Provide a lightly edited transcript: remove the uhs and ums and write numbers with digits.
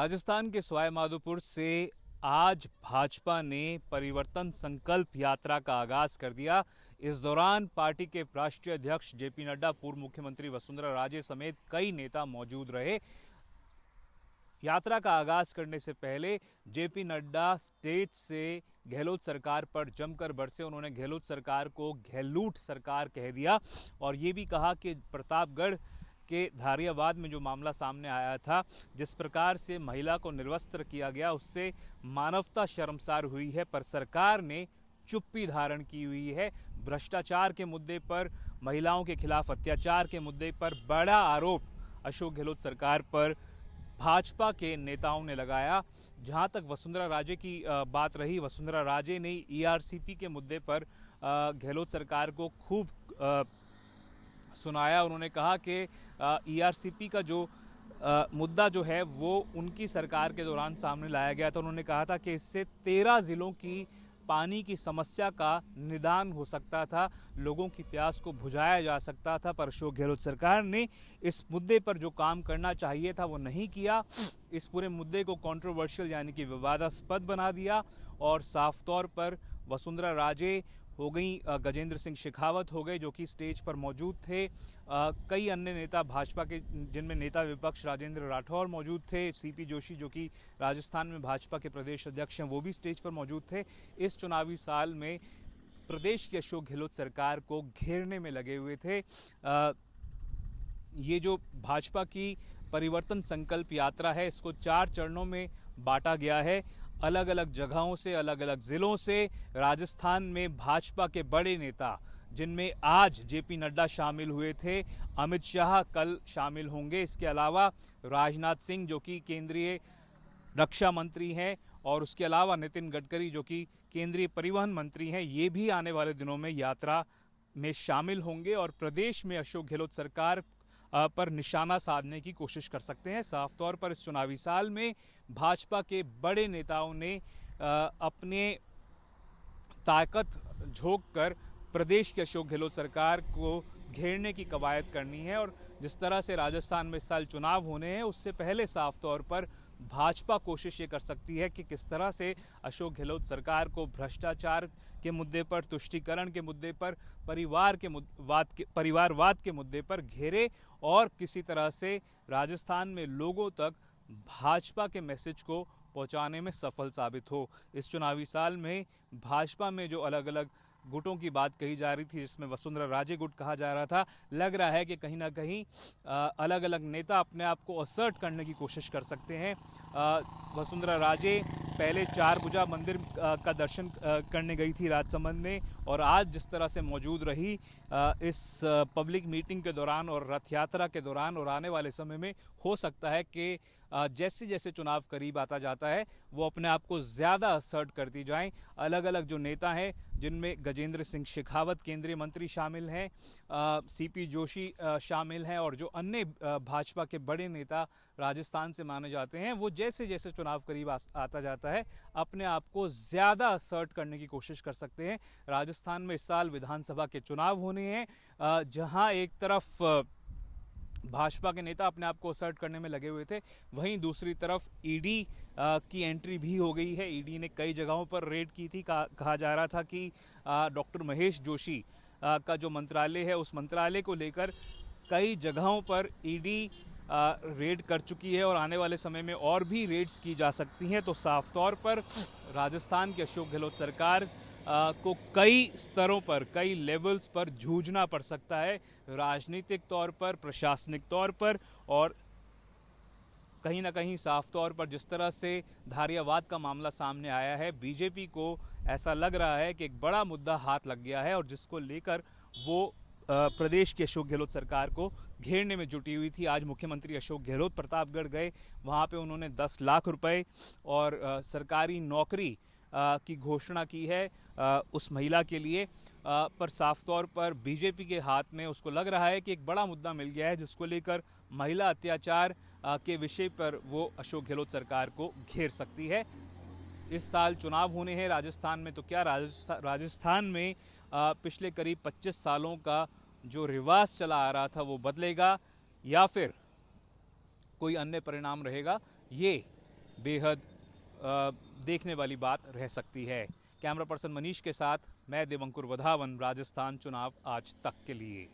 राजस्थान के सवाई माधोपुर से आज भाजपा ने परिवर्तन संकल्प यात्रा का आगाज कर दिया। इस दौरान पार्टी के राष्ट्रीय अध्यक्ष जेपी नड्डा, पूर्व मुख्यमंत्री वसुंधरा राजे समेत कई नेता मौजूद रहे। यात्रा का आगाज करने से पहले जेपी नड्डा स्टेज से गहलोत सरकार पर जमकर बरसे। उन्होंने गहलोत सरकार को गहलूट सरकार कह दिया और ये भी कहा कि प्रतापगढ़ के धारियावाद में जो मामला सामने आया था, जिस प्रकार से महिला को निर्वस्त्र किया गया, उससे मानवता शर्मसार हुई है, पर सरकार ने चुप्पी धारण की हुई है। भ्रष्टाचार के मुद्दे पर, महिलाओं के खिलाफ अत्याचार के मुद्दे पर बड़ा आरोप अशोक गहलोत सरकार पर भाजपा के नेताओं ने लगाया। जहां तक वसुंधरा राजे की बात रही, वसुंधरा राजे ने ईआरसीपी के मुद्दे पर गहलोत सरकार को खूब सुनाया। उन्होंने कहा कि ईआरसीपी का जो मुद्दा जो है वो उनकी सरकार के दौरान सामने लाया गया था। उन्होंने कहा था कि इससे 13 जिलों की पानी की समस्या का निदान हो सकता था, लोगों की प्यास को बुझाया जा सकता था, पर अशोक गहलोत सरकार ने इस मुद्दे पर जो काम करना चाहिए था वो नहीं किया। इस पूरे मुद्दे को कंट्रोवर्शियल यानी कि विवादास्पद बना दिया और साफ तौर पर वसुंधरा राजे हो गई, गजेंद्र सिंह शेखावत हो गए जो कि स्टेज पर मौजूद थे, कई अन्य नेता भाजपा के जिनमें नेता विपक्ष राजेंद्र राठौर मौजूद थे, सीपी जोशी जो कि राजस्थान में भाजपा के प्रदेश अध्यक्ष हैं वो भी स्टेज पर मौजूद थे। इस चुनावी साल में प्रदेश की अशोक गहलोत सरकार को घेरने में लगे हुए थे। ये जो भाजपा की परिवर्तन संकल्प यात्रा है, इसको 4 चरणों में बांटा गया है। अलग अलग जगहों से, अलग अलग जिलों से राजस्थान में भाजपा के बड़े नेता, जिनमें आज जेपी नड्डा शामिल हुए थे, अमित शाह कल शामिल होंगे। इसके अलावा राजनाथ सिंह जो कि केंद्रीय रक्षा मंत्री हैं और उसके अलावा नितिन गडकरी जो कि केंद्रीय परिवहन मंत्री हैं, ये भी आने वाले दिनों में यात्रा में शामिल होंगे और प्रदेश में अशोक गहलोत सरकार पर निशाना साधने की कोशिश कर सकते हैं। साफ तौर पर इस चुनावी साल में भाजपा के बड़े नेताओं ने अपने ताकत झोंक कर प्रदेश की अशोक गहलोत सरकार को घेरने की कवायद करनी है। और जिस तरह से राजस्थान में इस साल चुनाव होने हैं, उससे पहले साफ तौर पर भाजपा कोशिश ये कर सकती है कि किस तरह से अशोक गहलोत सरकार को भ्रष्टाचार के मुद्दे पर, तुष्टीकरण के मुद्दे पर, परिवारवाद के मुद्दे पर घेरे और किसी तरह से राजस्थान में लोगों तक भाजपा के मैसेज को पहुंचाने में सफल साबित हो। इस चुनावी साल में भाजपा में जो अलग अलग गुटों की बात कही जा रही थी, जिसमें वसुंधरा राजे गुट कहा जा रहा था, लग रहा है कि कहीं ना कहीं अलग अलग नेता अपने आप को असर्ट करने की कोशिश कर सकते हैं। वसुंधरा राजे पहले चारभुजा मंदिर का दर्शन करने गई थी राजसमंद में और आज जिस तरह से मौजूद रही इस पब्लिक मीटिंग के दौरान और रथ यात्रा के दौरान, और आने वाले समय में हो सकता है कि जैसे जैसे चुनाव करीब आता जाता है वो अपने आप को ज़्यादा असर्ट करती जाएं। अलग अलग जो नेता हैं, जिनमें गजेंद्र सिंह शेखावत केंद्रीय मंत्री शामिल हैं, सीपी जोशी शामिल हैं और जो अन्य भाजपा के बड़े नेता राजस्थान से माने जाते हैं, वो जैसे जैसे चुनाव करीब आता जाता है अपने आप को ज़्यादा असर्ट करने की कोशिश कर सकते हैं। राजस्थान में इस साल विधानसभा के चुनाव होने हैं, जहां एक तरफ भाजपा के नेता अपने आप को असर्ट करने में लगे हुए थे, वहीं दूसरी तरफ ईडी की एंट्री भी हो गई है। ईडी ने कई जगहों पर रेड की थी। कहा जा रहा था कि डॉक्टर महेश जोशी का जो मंत्रालय है, उस मंत्रालय को लेकर कई जगहों पर ईडी रेड कर चुकी है और आने वाले समय में और भी रेड्स की जा सकती हैं। तो साफ तौर पर राजस्थान की अशोक गहलोत सरकार को कई स्तरों पर, कई लेवल्स पर जूझना पड़ सकता है, राजनीतिक तौर पर, प्रशासनिक तौर पर, और कहीं ना कहीं साफ तौर पर जिस तरह से धारियावाद का मामला सामने आया है, बीजेपी को ऐसा लग रहा है कि एक बड़ा मुद्दा हाथ लग गया है और जिसको लेकर वो प्रदेश की अशोक गहलोत सरकार को घेरने में जुटी हुई थी। आज मुख्यमंत्री अशोक गहलोत प्रतापगढ़ गए, वहाँ पे उन्होंने 10 लाख रुपए और सरकारी नौकरी की घोषणा की है उस महिला के लिए, पर साफ तौर पर बीजेपी के हाथ में उसको लग रहा है कि एक बड़ा मुद्दा मिल गया है जिसको लेकर महिला अत्याचार के विषय पर वो अशोक गहलोत सरकार को घेर सकती है। इस साल चुनाव होने हैं राजस्थान में, तो क्या राजस्थान में पिछले करीब 25 सालों का जो रिवाज चला आ रहा था वो बदलेगा या फिर कोई अन्य परिणाम रहेगा, ये बेहद देखने वाली बात रह सकती है। कैमरा पर्सन मनीष के साथ मैं देवंकुर वधावन, राजस्थान चुनाव आज तक के लिए।